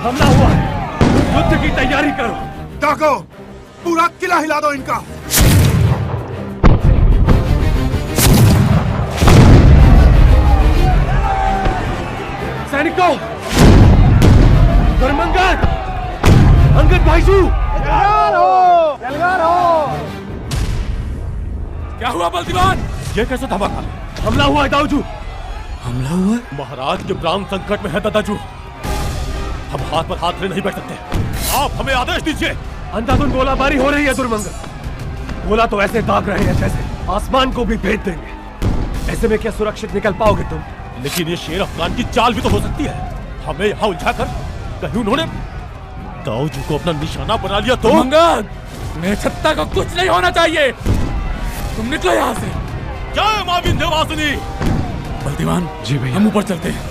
हमला हुआ है, युद्ध की तैयारी करो। डाको, पूरा किला हिला दो इनका। सैनिकों, धर्मंगद, अंगद भाईजू, तैयार हो। क्या हुआ बलदीवान? ये कैसे धमाका? हमला हुआ है दाऊजू। हमला हुआ है? महाराज के प्राण संकट में है दादाजू। हम हाथ पर हाथ ले नहीं बैठ सकते। आप हमें आदेश दीजिए। अंधाधुंध गोलाबारी हो रही है दुर्मंगल। गोला तो ऐसे दाग रहे हैं जैसे आसमान को भी भेद देंगे। ऐसे में क्या सुरक्षित निकल पाओगे तुम? लेकिन ये शेर अफगान की चाल भी तो हो सकती है। हमें यहाँ उलझाकर कहीं उन्होंने दाऊजू को अपना निशाना बना लिया तो? मेरे छत्ता को कुछ नहीं होना चाहिए। तुम निकलो यहाँ से। जय मां विंध्यवासिनी। बलदीवान जी भैया, हम ऊपर चलते हैं।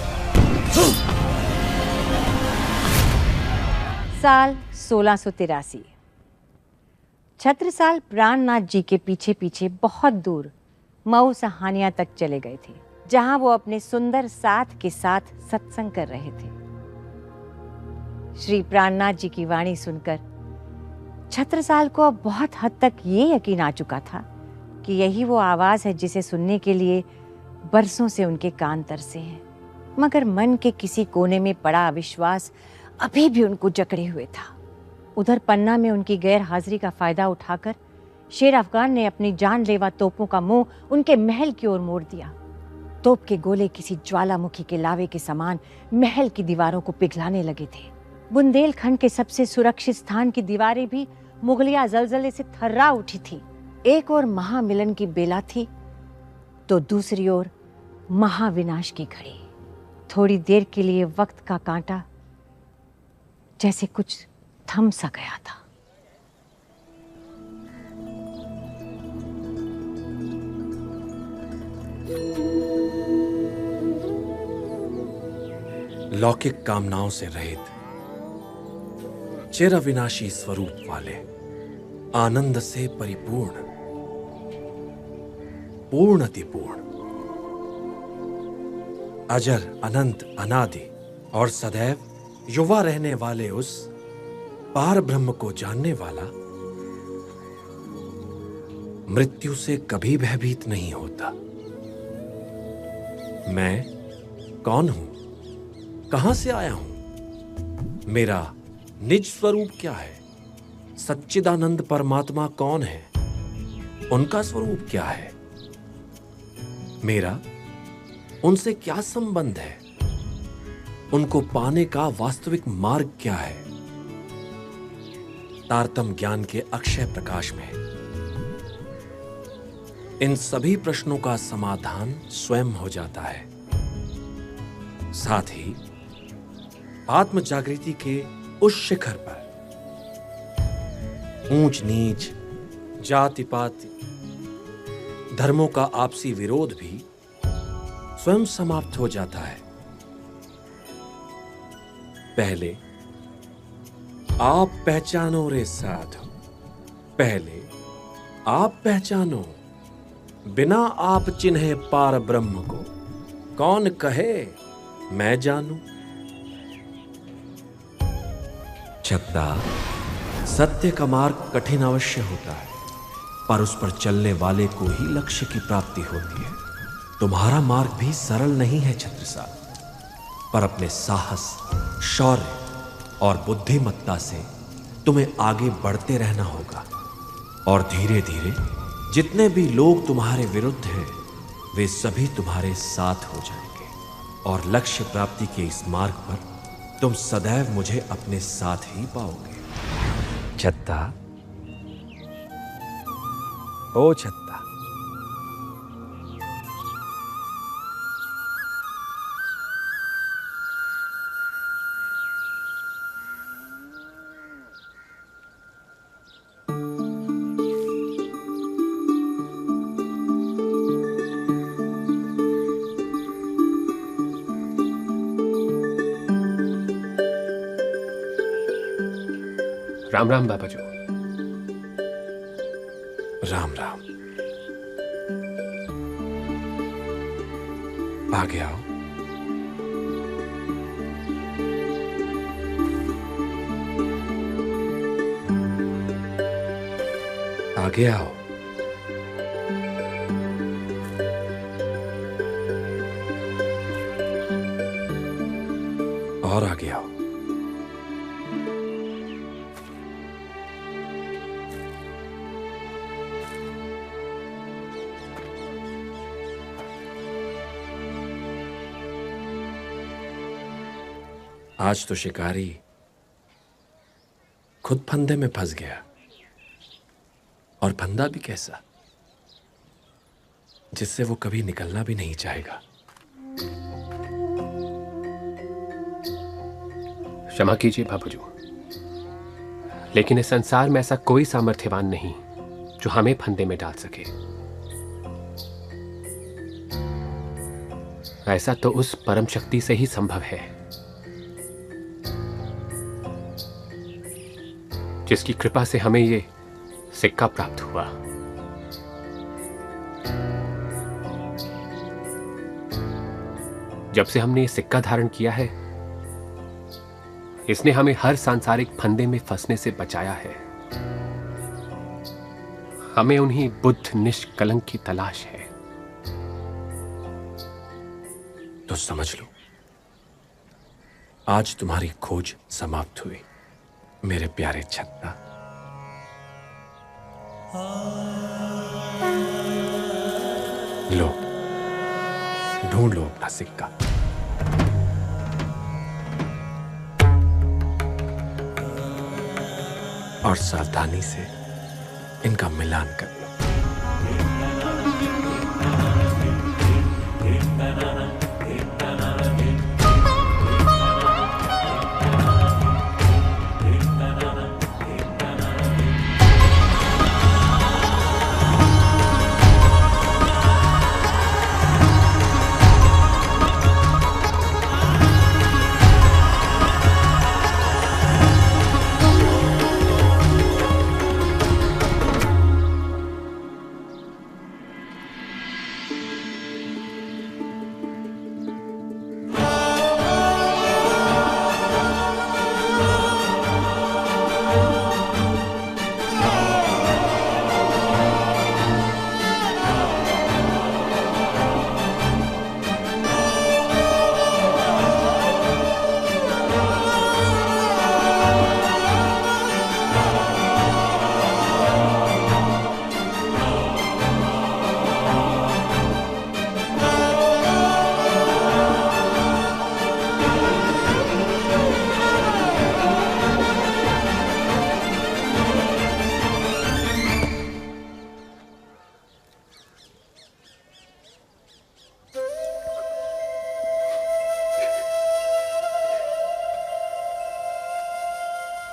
साल 1683। छत्रसाल प्राणनाथ जी के पीछे पीछे बहुत दूर मऊ सहानिया तक चले गए थे, जहां वो अपने सुंदर साथ के साथ सत्संग कर रहे थे। श्री प्राणनाथ जी की वाणी सुनकर छत्रसाल को अब बहुत हद तक ये यकीन आ चुका था कि यही वो आवाज है जिसे सुनने के लिए बरसों से उनके कान तरसे हैं। मगर मन के किसी कोने में पड़ा अविश्वास अभी भी उनको जकड़े हुए था। उधर पन्ना में उनकी गैर हाजिरी का फायदा उठाकर शेर अफगान ने अपनी जानलेवा तोपों का मुंह उनके महल की ओर मोड़ दिया। तोप के गोले किसी ज्वालामुखी के लावे के समान महल की दीवारों को पिघलाने लगे थे। बुंदेलखंड के सबसे सुरक्षित स्थान की दीवारें भी मुगलिया जलजले से थर्रा उठी थी। एक ओर महामिलन की बेला थी तो दूसरी ओर महाविनाश की घड़ी। थोड़ी देर के लिए वक्त का कांटा जैसे कुछ थम सा गया था। लौकिक कामनाओं से रहित, चिर अविनाशी स्वरूप वाले, आनंद से परिपूर्ण, पूर्णतिपूर्ण, अजर अनंत अनादि और सदैव युवा रहने वाले उस पार ब्रह्म को जानने वाला मृत्यु से कभी भयभीत नहीं होता। मैं कौन हूं? कहां से आया हूं? मेरा निज स्वरूप क्या है? सच्चिदानंद परमात्मा कौन है? उनका स्वरूप क्या है? मेरा उनसे क्या संबंध है? उनको पाने का वास्तविक मार्ग क्या है? तारतम्य ज्ञान के अक्षय प्रकाश में इन सभी प्रश्नों का समाधान स्वयं हो जाता है। साथ ही आत्म जागृति के उस शिखर पर ऊंच नीच, जाति पाति, धर्मों का आपसी विरोध भी स्वयं समाप्त हो जाता है। पहले आप पहचानो रे साधु, पहले आप पहचानो, बिना आप चिन्हे पार ब्रह्म को कौन कहे मैं जानूं। छत्ता, सत्य का मार्ग कठिन अवश्य होता है, पर उस पर चलने वाले को ही लक्ष्य की प्राप्ति होती है। तुम्हारा मार्ग भी सरल नहीं है छत्रसाल, पर अपने साहस, शौर्य और बुद्धिमत्ता से तुम्हें आगे बढ़ते रहना होगा। और धीरे धीरे जितने भी लोग तुम्हारे विरुद्ध हैं, वे सभी तुम्हारे साथ हो जाएंगे और लक्ष्य प्राप्ति के इस मार्ग पर तुम सदैव मुझे अपने साथ ही पाओगे। छत्ता, ओ छत्ता, राम राम बाबाजू। राम राम। आगे आओ। आगे आओ। और आगे आओ। आज तो शिकारी खुद फंदे में फंस गया, और फंदा भी कैसा, जिससे वो कभी निकलना भी नहीं चाहेगा। क्षमा कीजिए बाबूजी, लेकिन इस संसार में ऐसा कोई सामर्थ्यवान नहीं जो हमें फंदे में डाल सके। ऐसा तो उस परम शक्ति से ही संभव है जिसकी कृपा से हमें ये सिक्का प्राप्त हुआ। जब से हमने ये सिक्का धारण किया है, इसने हमें हर सांसारिक फंदे में फंसने से बचाया है। हमें उन्हीं बुद्ध निष्कलंक की तलाश है। तो समझ लो, आज तुम्हारी खोज समाप्त हुई मेरे प्यारे छत्ता। लो, ढूंढ लो अपना सिक्का। और सावधानी से इनका मिलान कर लो।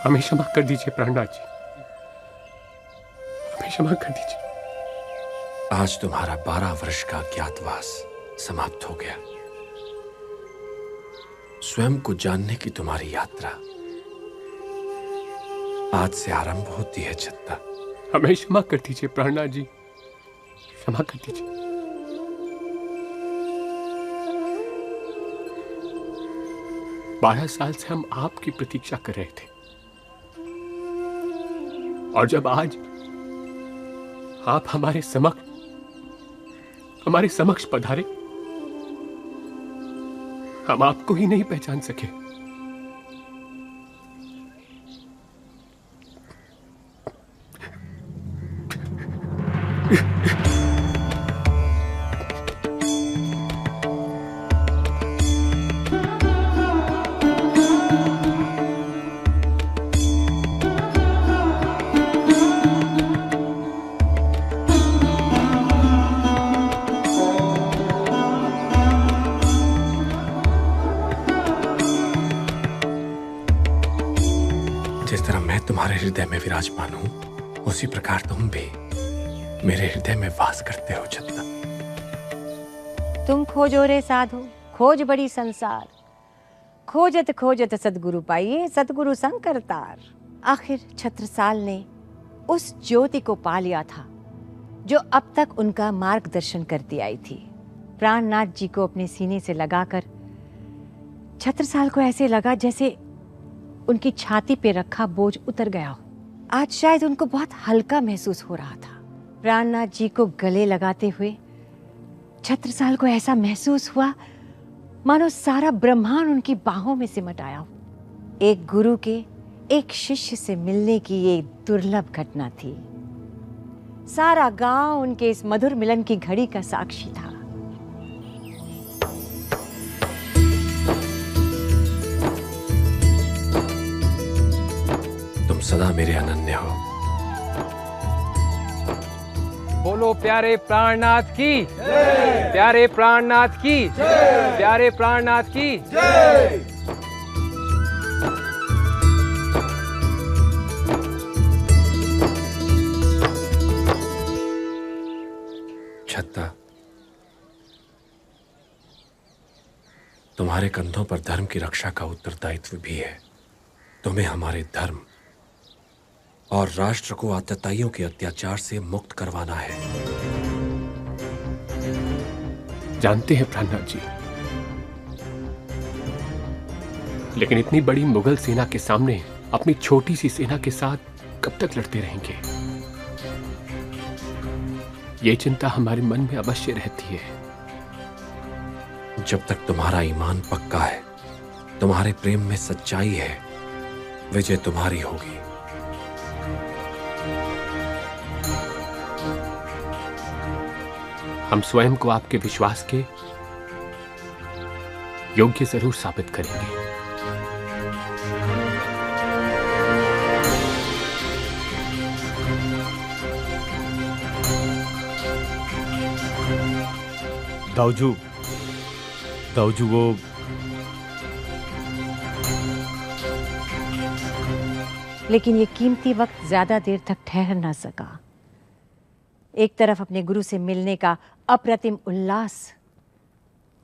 हमें क्षमा कर दीजिए प्राणनाथ जी, हमें क्षमा कर दीजिए। आज तुम्हारा 12 वर्ष का अज्ञातवास समाप्त हो गया। स्वयं को जानने की तुम्हारी यात्रा आज से आरंभ होती है छत्ता। हमें क्षमा कर दीजिए प्राणनाथ जी, क्षमा कर दीजिए। 12 साल से हम आपकी प्रतीक्षा कर रहे थे, और जब आज आप हमारे समक्ष पधारे, हम आपको ही नहीं पहचान सके। जिस तरह मैं तुम्हारे हृदय में विराजमान हूं, उसी प्रकार तुम भी मेरे हृदय में वास करते हो छत्ता। तुम खोजो रे साधु, खोज बड़ी संसार, खोजत खोजत सतगुरु पाइए, सतगुरु संग करतार। आखिर छत्रसाल ने उस ज्योति को पा लिया था जो अब तक उनका मार्गदर्शन करती आई थी। प्राणनाथ जी को अपने सीने से लगाकर छत्रसाल को ऐसे लगा जैसे उनकी छाती पे रखा बोझ उतर गया हो। आज शायद उनको बहुत हल्का महसूस हो रहा था। प्राणनाथ जी को गले लगाते हुए छत्रसाल को ऐसा महसूस हुआ मानो सारा ब्रह्मांड उनकी बाहों में सिमट आया हो। एक गुरु के एक शिष्य से मिलने की ये दुर्लभ घटना थी। सारा गांव उनके इस मधुर मिलन की घड़ी का साक्षी था। तुम सदा मेरे अनन्य हो। बोलो प्यारे प्राणनाथ की, प्यारे प्राणनाथ की, प्यारे प्राणनाथ की। छत्ता, तुम्हारे कंधों पर धर्म की रक्षा का उत्तरदायित्व भी है। तुम्हें हमारे धर्म और राष्ट्र को आतताइयों के अत्याचार से मुक्त करवाना है। जानते हैं प्राणनाथ जी, लेकिन इतनी बड़ी मुगल सेना के सामने अपनी छोटी सी सेना के साथ कब तक लड़ते रहेंगे? ये चिंता हमारे मन में अवश्य रहती है। जब तक तुम्हारा ईमान पक्का है, तुम्हारे प्रेम में सच्चाई है, विजय तुम्हारी होगी। हम स्वयं को आपके विश्वास के योग्य जरूर साबित करेंगे। दाऊजू, वो लेकिन ये कीमती वक्त ज्यादा देर तक ठहर ना सका। एक तरफ अपने गुरु से मिलने का अप्रतिम उल्लास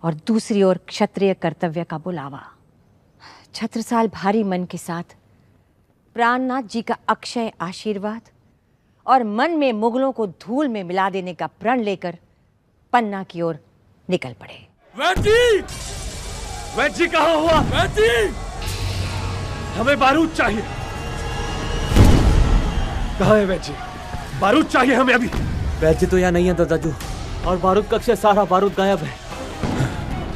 और दूसरी ओर क्षत्रिय कर्तव्य का बुलावा। छत्रसाल भारी मन के साथ प्राणनाथ जी का अक्षय आशीर्वाद और मन में मुगलों को धूल में मिला देने का प्रण लेकर पन्ना की ओर निकल पड़े। वैद जी! वैद जी कहाँ हुआ? वैद जी! हमें बारूद चाहिए। कहाँ है वैद जी? बारूद चाहिए हमें अभी। वैद जी तो यहाँ नहीं है दादाजू, और बारूद कक्ष से सारा बारूद गायब है।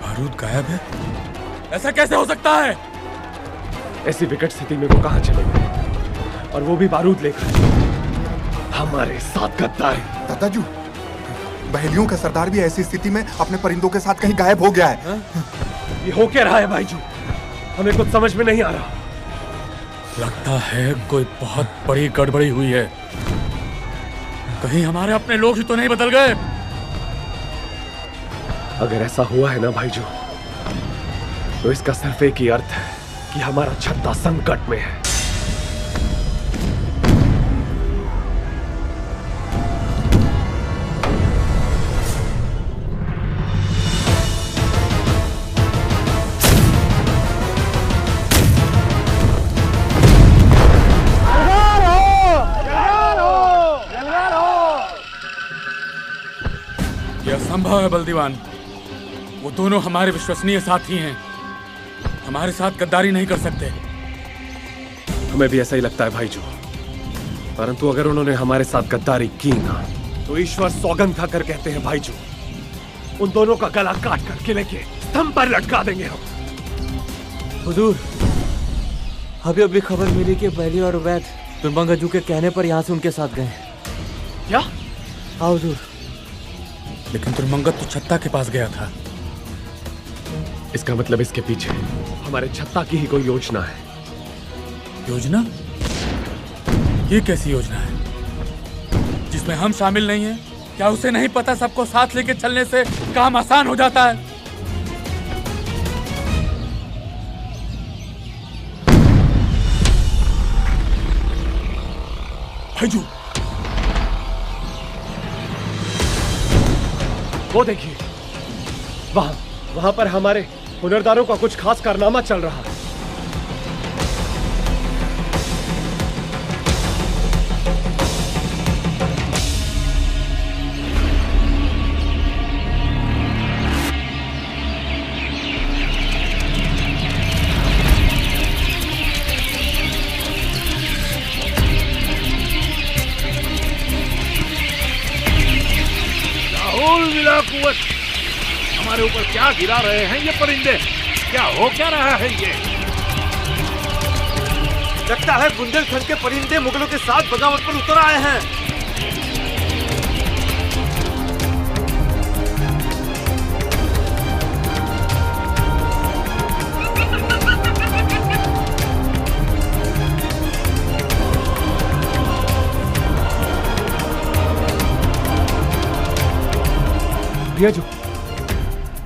बारूद गायब है? ऐसा कैसे हो सकता है? ऐसी विकट स्थिति में वो कहाँ चले गए, और वो भी बारूद लेकर? हमारे साथ गद्दारी। दादाजू, बहेलियों का सरदार भी ऐसी स्थिति में अपने परिंदों के साथ कहीं गायब हो गया है। ये हो क्या रहा है भाईजू? हमें कुछ समझ में नहीं आ रहा। लगता है कोई बहुत बड़ी गड़बड़ी हुई है। कहीं हमारे अपने लोग ही तो नहीं बदल गए? अगर ऐसा हुआ है ना भाईजू, तो इसका सिर्फ एक ही अर्थ है कि हमारा छत्ता संकट में है। संभव है बलदीवान, वो दोनों हमारे विश्वसनीय साथी हैं, हमारे साथ गद्दारी नहीं कर सकते। हमें भी ऐसा ही लगता है भाईजू, परंतु अगर उन्होंने हमारे साथ गद्दारी की ना, तो ईश्वर सौगंध खाकर कहते हैं भाईजू, उन दोनों का गला काट कर किले के स्तंभ पर लटका देंगे हम। हुजूर, अभी अभी खबर मिली कि बहली और वैद दुर्मंगजू के कहने पर यहाँ से उनके साथ गए। क्या? हाँ हुजूर। लेकिन दुर्मंगत तो छत्ता के पास गया था। इसका मतलब इसके पीछे हमारे छत्ता की ही कोई योजना है। योजना? ये कैसी योजना है जिसमें हम शामिल नहीं हैं? क्या उसे नहीं पता सबको साथ लेके चलने से काम आसान हो जाता है? भाईजू, वो देखिए, वहां पर हमारे हुनरदारों का कुछ खास कारनामा चल रहा है। हमारे ऊपर क्या गिरा रहे हैं ये परिंदे? क्या हो क्या रहा है ये? लगता है बुंदेलखंड के परिंदे मुगलों के साथ बगावत पर उतर आए हैं। रियाजू,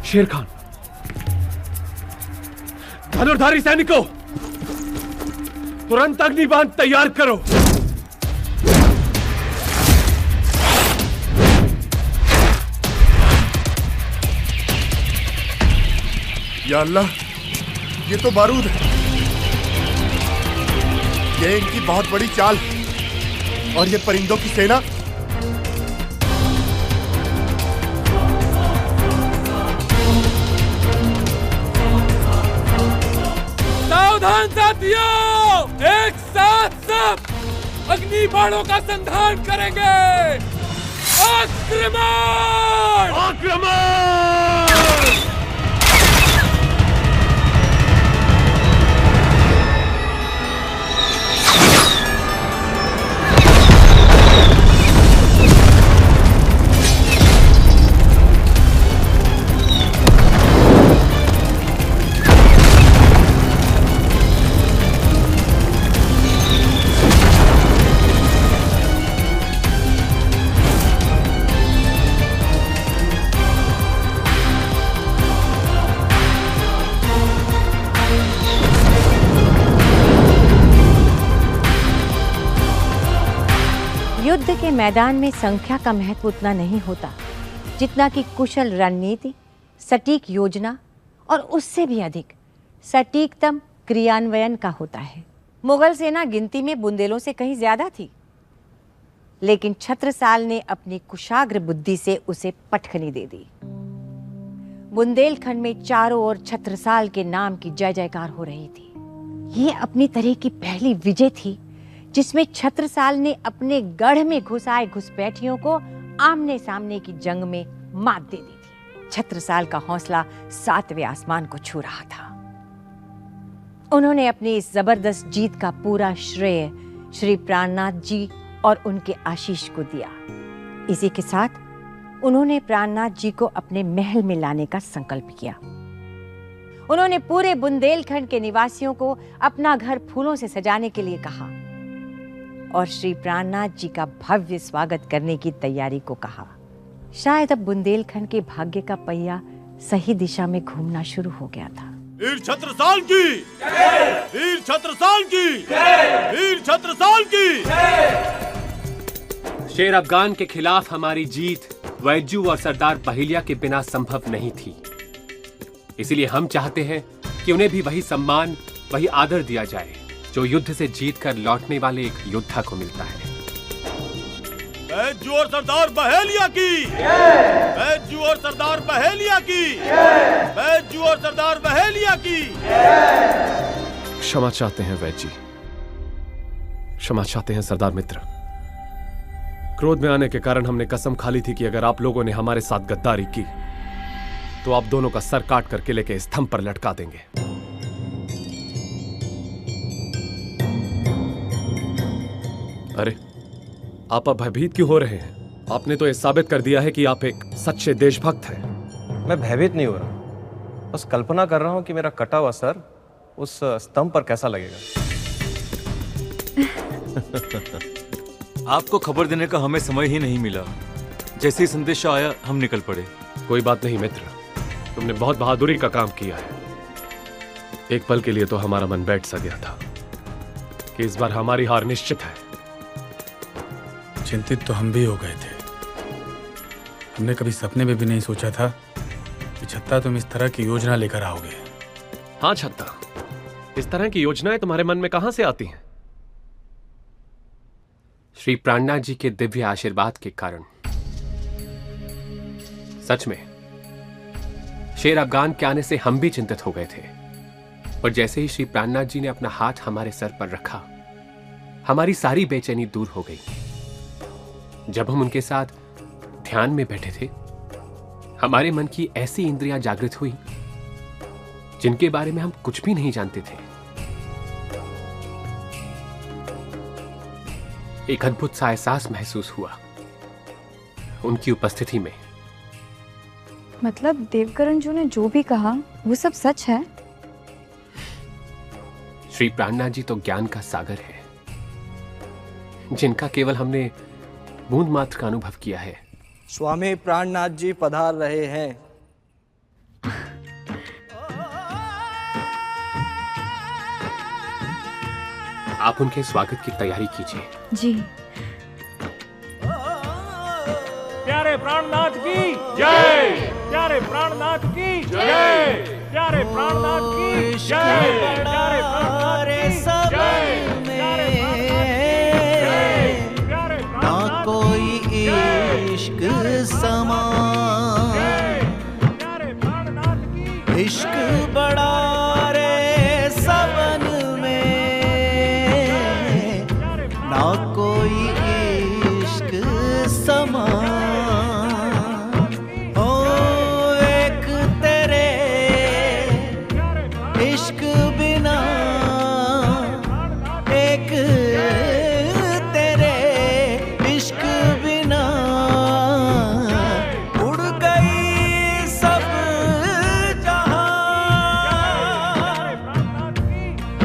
शेर खान, धनुर्धारी सैनिकों, तुरंत अग्निबाण तैयार करो। या अल्लाह, ये तो बारूद है। ये इनकी बहुत बड़ी चाल, और ये परिंदों की सेना। सावधान साथियों, एक साथ सब अग्नि बाणों का संधान करेंगे। आक्रमण! आक्रमण! युद्ध के मैदान में संख्या का महत्व उतना नहीं होता जितना कि कुशल रणनीति, सटीक योजना और उससे भी अधिक सटीकतम क्रियान्वयन का होता है। मुगल सेना गिनती में बुंदेलों से कहीं ज्यादा थी, लेकिन छत्रसाल ने अपनी कुशाग्र बुद्धि से उसे पटखनी दे दी। बुंदेलखंड में चारों ओर छत्रसाल के नाम की जय जयकार हो रही थी। ये अपनी तरह की पहली विजय थी जिसमें छत्रसाल ने अपने गढ़ में घुस आए घुसपैठियों को आमने सामने की जंग में मात दे दी थी। छत्रसाल का हौसला 7वें आसमान को छू रहा था। उन्होंने अपनी इस जबरदस्त जीत का पूरा श्रेय श्री प्राणनाथ जी और उनके आशीष को दिया। इसी के साथ उन्होंने प्राणनाथ जी को अपने महल में लाने का संकल्प किया। उन्होंने पूरे बुंदेलखंड के निवासियों को अपना घर फूलों से सजाने के लिए कहा और श्री प्राणनाथ जी का भव्य स्वागत करने की तैयारी को कहा। शायद अब बुंदेलखंड के भाग्य का पहिया सही दिशा में घूमना शुरू हो गया था। वीर छत्रसाल की, वीर छत्रसाल की, वीर छत्रसाल की। शेर अफगान के खिलाफ हमारी जीत वैजू और सरदार पहेलिया के बिना संभव नहीं थी। इसलिए हम चाहते हैं कि उन्हें भी वही सम्मान, वही आदर दिया जाए जो युद्ध से जीत कर लौटने वाले एक योद्धा को मिलता है। वैजू और सरदार पहेलिया की, वैजू और सरदार पहेलिया की, वैजू और सरदार पहेलिया की। क्षमा चाहते हैं वैद जी, क्षमा चाहते हैं सरदार मित्र। क्रोध में आने के कारण हमने कसम खा ली थी कि अगर आप लोगों ने हमारे साथ गद्दारी की तो आप दोनों का सर काट कर किले के स्तंभ पर लटका देंगे। अरे, आप अब भयभीत क्यों हो रहे हैं? आपने तो यह साबित कर दिया है कि आप एक सच्चे देशभक्त हैं। मैं भयभीत नहीं हो रहा, बस कल्पना कर रहा हूं कि मेरा कटा हुआ सर उस स्तंभ पर कैसा लगेगा। आपको खबर देने का हमें समय ही नहीं मिला। जैसे ही संदेशा आया हम निकल पड़े। कोई बात नहीं मित्र, तुमने बहुत बहादुरी का काम किया है। एक पल के लिए तो हमारा मन बैठ सा गया था कि इस बार हमारी हार निश्चित है। चिंतित तो हम भी हो गए थे। हमने कभी सपने में भी नहीं सोचा था कि छत्ता तुम इस तरह की योजना लेकर आओगे। हाँ छत्ता, इस तरह की योजनाएं तुम्हारे मन में कहां से आती हैं? श्री प्राणनाथ जी के दिव्य आशीर्वाद के कारण। सच में शेर अफगान के आने से हम भी चिंतित हो गए थे, और जैसे ही श्री प्राणनाथ जी ने अपना हाथ हमारे सर पर रखा, हमारी सारी बेचैनी दूर हो गई। जब हम उनके साथ ध्यान में बैठे थे हमारे मन की ऐसी इंद्रियां जागृत हुई जिनके बारे में हम कुछ भी नहीं जानते थे। एक अद्भुत सा एहसास महसूस हुआ उनकी उपस्थिति में। मतलब देवकरण ने जो भी कहा वो सब सच है? श्री प्राणनाथ जी तो ज्ञान का सागर है जिनका केवल हमने बूंद मात्र का अनुभव किया है। स्वामी प्राणनाथ जी पधार रहे हैं। आप उनके स्वागत की तैयारी कीजिए। जी। प्यारे प्राणनाथ की जय, प्यारे प्राणनाथ की जय, प्यारे प्राणनाथ की जय, प्यारे प्राणनाथ की जय, ना कोई इश्क समा, इश्क बड़ा रे सबन में, ना कोई इश्क समा। ओ एक तेरे इश्क बिना, एक तेरे इश्क बिना, उड़ गई सब जहां,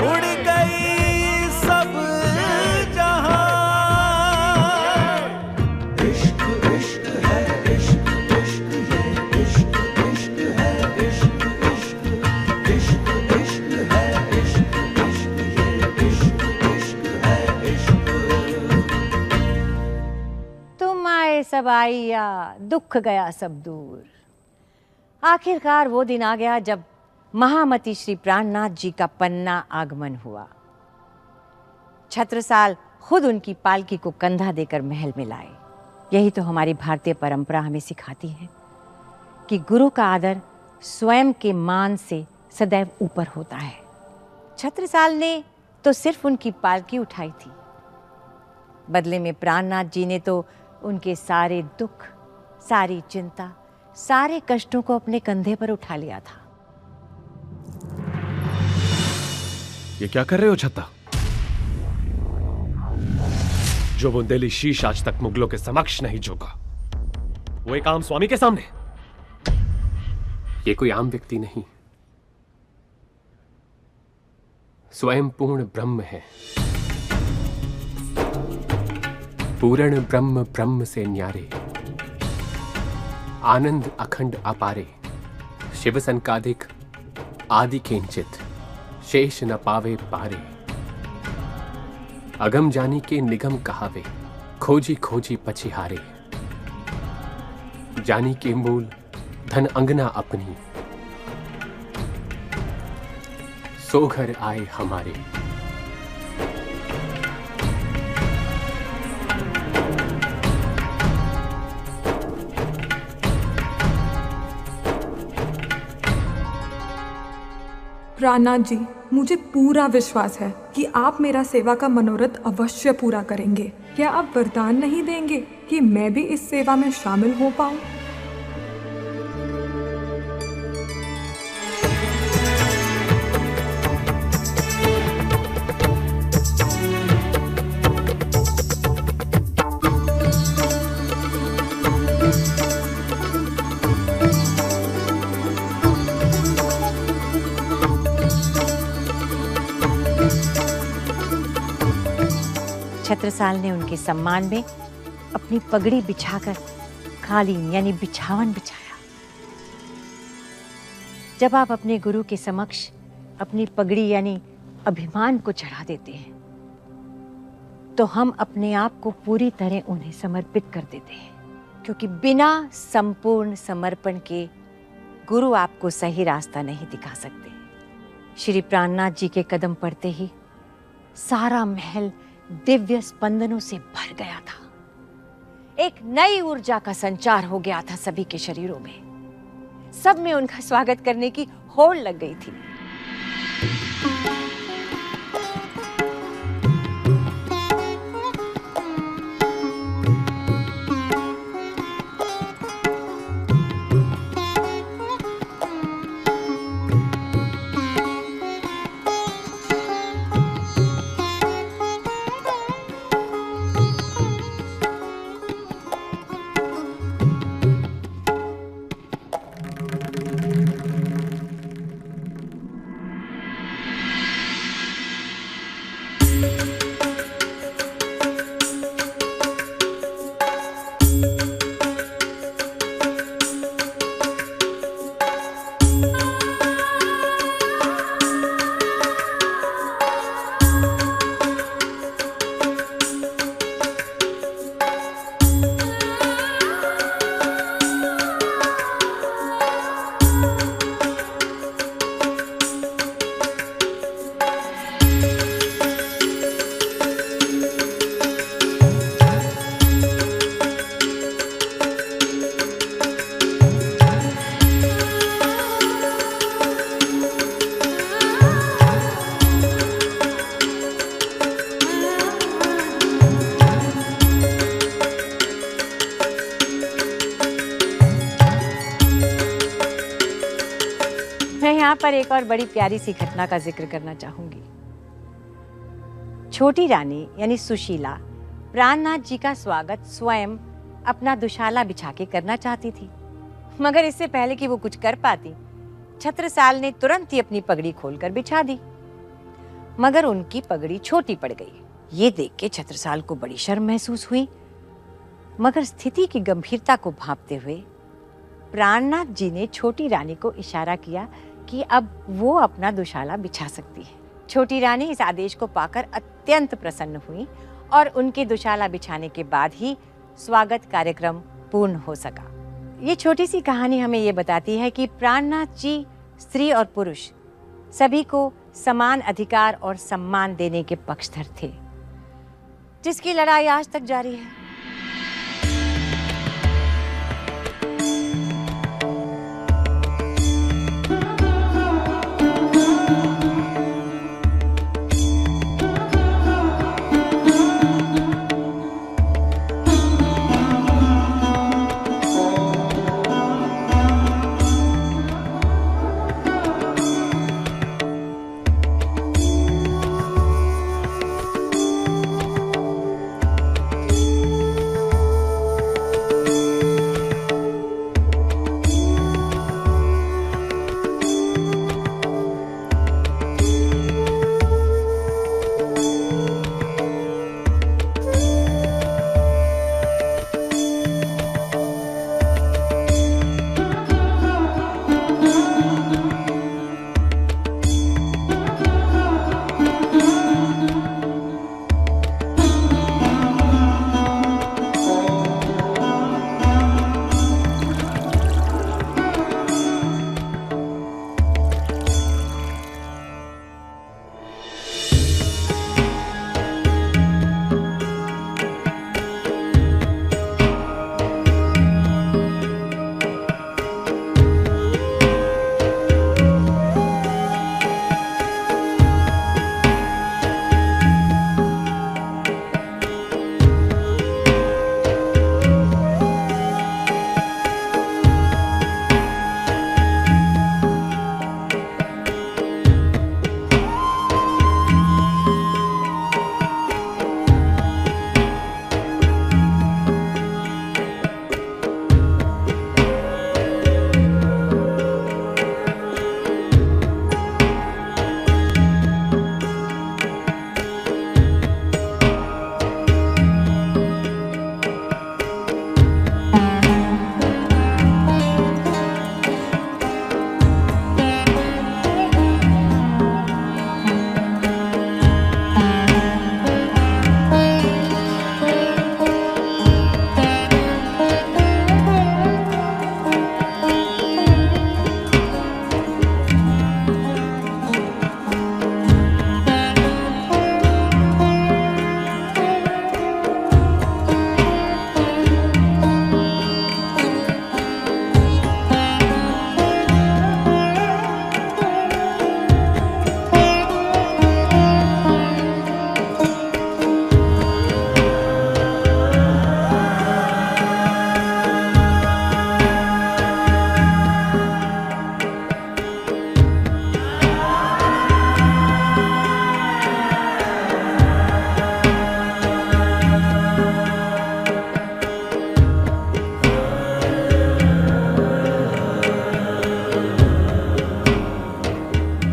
उड़ गई सब जहां। इश्क इश्क है, इश्क इश्क ये, इश्क इश्क है, इश्क इश्क, इश्क इश्क है, इश्क इश्क ये, इश्क इश्क है, इश्क। तुम आए सब आइया, दुख गया सब दूर। आखिरकार वो दिन आ गया जब महामती श्री प्राणनाथ जी का पन्ना आगमन हुआ। छत्रसाल खुद उनकी पालकी को कंधा देकर महल में लाए। यही तो हमारी भारतीय परंपरा हमें सिखाती है कि गुरु का आदर स्वयं के मान से सदैव ऊपर होता है। छत्रसाल ने तो सिर्फ उनकी पालकी उठाई थी, बदले में प्राणनाथ जी ने तो उनके सारे दुख, सारी चिंता, सारे कष्टों को अपने कंधे पर उठा लिया था। ये क्या कर रहे हो छत्ता? जो बुंदेली शीश आज तक मुगलों के समक्ष नहीं झुका, वो एक आम स्वामी के सामने। ये कोई आम व्यक्ति नहीं, स्वयं पूर्ण ब्रह्म है। पूर्ण ब्रह्म, ब्रह्म से न्यारे, आनंद अखंड अपारे, शिव संकादिक आदि किंचित, शेष न पावे पारे। अगम जानी के निगम कहावे, खोजी खोजी पछिहारे। जानी के मूल धन अंगना अपनी, सो घर आए हमारे। प्राणनाथ जी, मुझे पूरा विश्वास है कि आप मेरा सेवा का मनोरथ अवश्य पूरा करेंगे। क्या आप वरदान नहीं देंगे कि मैं भी इस सेवा में शामिल हो पाऊं? छत्रसाल ने उनके सम्मान में अपनी पगड़ी बिछाकर कालीन यानी बिछावन बिछाया। जब आप अपने गुरु के समक्ष अपनी पगड़ी यानी अभिमान को चढ़ा देते हैं, तो हम अपने आप को पूरी तरह उन्हें समर्पित कर देते हैं, क्योंकि बिना संपूर्ण समर्पण के गुरु आपको सही रास्ता नहीं दिखा सकते। श्री प्राणनाथ जी के कदम पड़ते ही सारा महल दिव्य स्पंदनों से भर गया था। एक नई ऊर्जा का संचार हो गया था सभी के शरीरों में। सब में उनका स्वागत करने की होड़ लग गई थी। यहाँ पर एक और बड़ी प्यारी सी घटना का जिक्र करना चाहूंगी। छोटी रानी यानी सुशीला प्राणनाथ जी का स्वागत स्वयं अपना दुशाला बिछा के करना चाहती थी, मगर इससे पहले कि वो कुछ कर पाती, छत्रसाल ने तुरंत ही अपनी पगड़ी खोलकर बिछा दी, मगर उनकी पगड़ी छोटी पड़ गई। ये देख के छत्रसाल को बड़ी शर्म महसूस हुई, मगर स्थिति की गंभीरता को भांपते हुए प्राणनाथ जी ने छोटी रानी को इशारा किया कि अब वो अपना दुशाला बिछा सकती है। छोटी रानी इस आदेश को पाकर अत्यंत प्रसन्न हुई और उनके दुशाला बिछाने के बाद ही स्वागत कार्यक्रम पूर्ण हो सका। ये छोटी सी कहानी हमें ये बताती है कि प्राणनाथ जी स्त्री और पुरुष सभी को समान अधिकार और सम्मान देने के पक्षधर थे, जिसकी लड़ाई आज तक जारी है।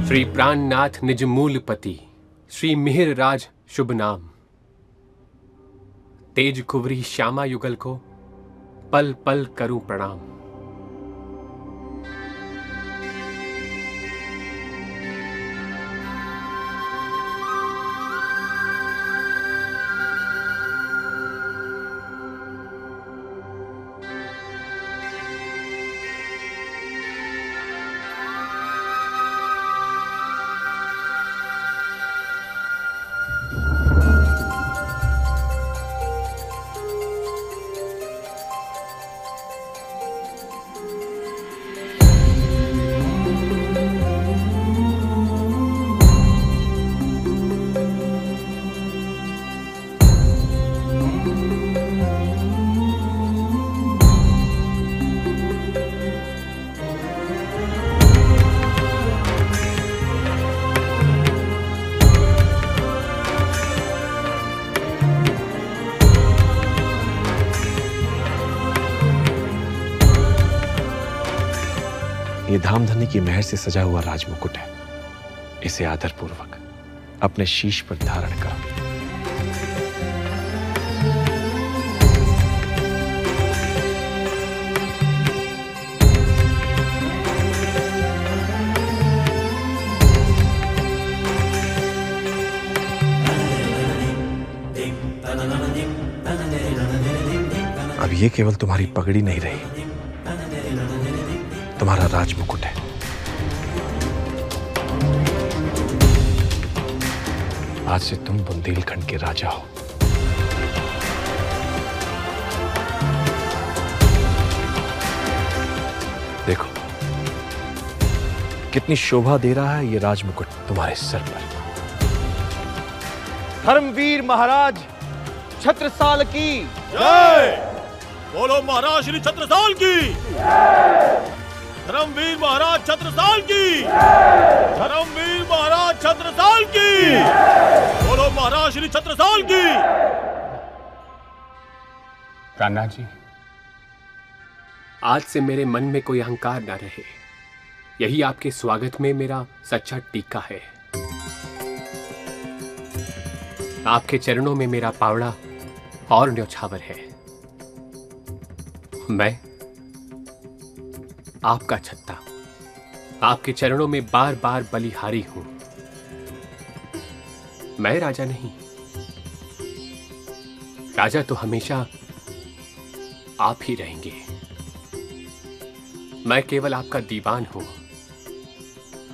श्री प्राणनाथ निज मूल पति श्री मिहिर राज शुभ नाम, तेज कुंवरी श्यामा युगल को पल पल करूं प्रणाम। ये धामधनी की मेहर से सजा हुआ राजमुकुट है। इसे आदरपूर्वक अपने शीश पर धारण करो। अब ये केवल तुम्हारी पगड़ी नहीं रही, तुम्हारा राजमुकुट है। आज से तुम बुंदेलखंड के राजा हो। देखो कितनी शोभा दे रहा है ये राजमुकुट तुम्हारे सर पर। धर्मवीर महाराज छत्रसाल की जय। बोलो महाराज श्री छत्रसाल की। धर्मवीर महाराज छत्रसाल की। धर्मवीर महाराज छत्रसाल की। बोलो महाराज श्री छत्रसाल की। राणा जी, आज से मेरे मन में कोई अहंकार न रहे। यही आपके स्वागत में मेरा सच्चा टीका है। आपके चरणों में मेरा पावड़ा और न्यौछावर है। मैं आपका छत्ता आपके चरणों में बार बार बलिहारी हूं। मैं राजा नहीं, राजा तो हमेशा आप ही रहेंगे। मैं केवल आपका दीवान हूं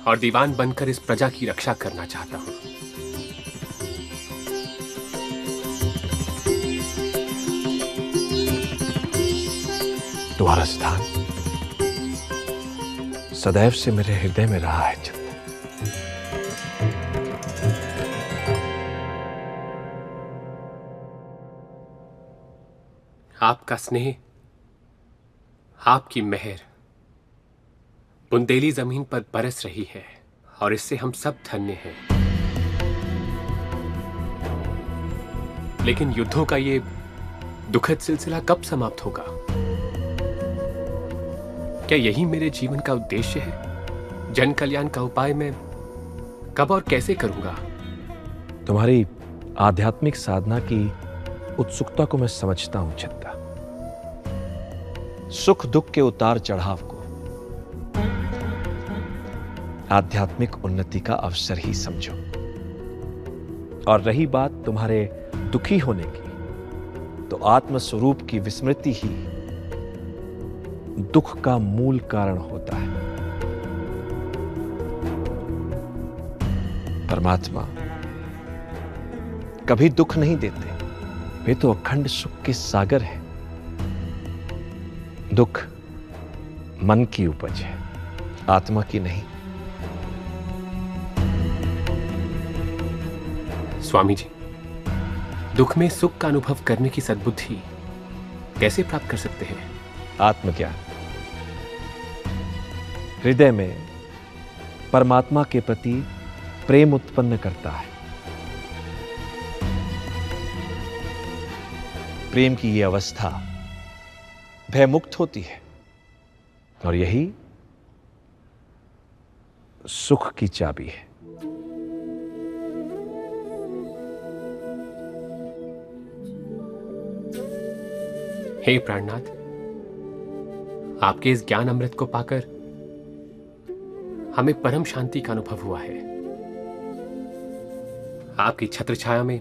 और दीवान बनकर इस प्रजा की रक्षा करना चाहता हूं। तुम्हारा स्थान सदैव से मेरे हृदय में रहा है चंद। आपका स्नेह, आपकी मेहर बुंदेली जमीन पर बरस रही है और इससे हम सब धन्य हैं। लेकिन युद्धों का ये दुखद सिलसिला कब समाप्त होगा? क्या यही मेरे जीवन का उद्देश्य है? जन कल्याण का उपाय मैं कब और कैसे करूंगा? तुम्हारी आध्यात्मिक साधना की उत्सुकता को मैं समझता हूं चिंता। सुख दुख के उतार चढ़ाव को आध्यात्मिक उन्नति का अवसर ही समझो। और रही बात तुम्हारे दुखी होने की, तो आत्मस्वरूप की विस्मृति ही दुख का मूल कारण होता है। परमात्मा कभी दुख नहीं देते, वे तो अखंड सुख के सागर हैं। दुख मन की उपज है, आत्मा की नहीं। स्वामी जी, दुख में सुख का अनुभव करने की सद्बुद्धि कैसे प्राप्त कर सकते हैं? आत्मज्ञान हृदय में परमात्मा के प्रति प्रेम उत्पन्न करता है। प्रेम की यह अवस्था भयमुक्त होती है और यही सुख की चाबी है। हे प्राणनाथ, आपके इस ज्ञान अमृत को पाकर हमें परम शांति का अनुभव हुआ है। आपकी छत्र छाया में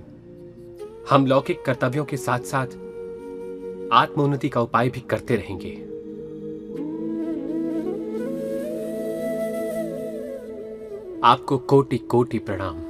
हम लौकिक कर्तव्यों के साथ साथ आत्मोन्नति का उपाय भी करते रहेंगे। आपको कोटि कोटि प्रणाम।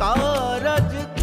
कारज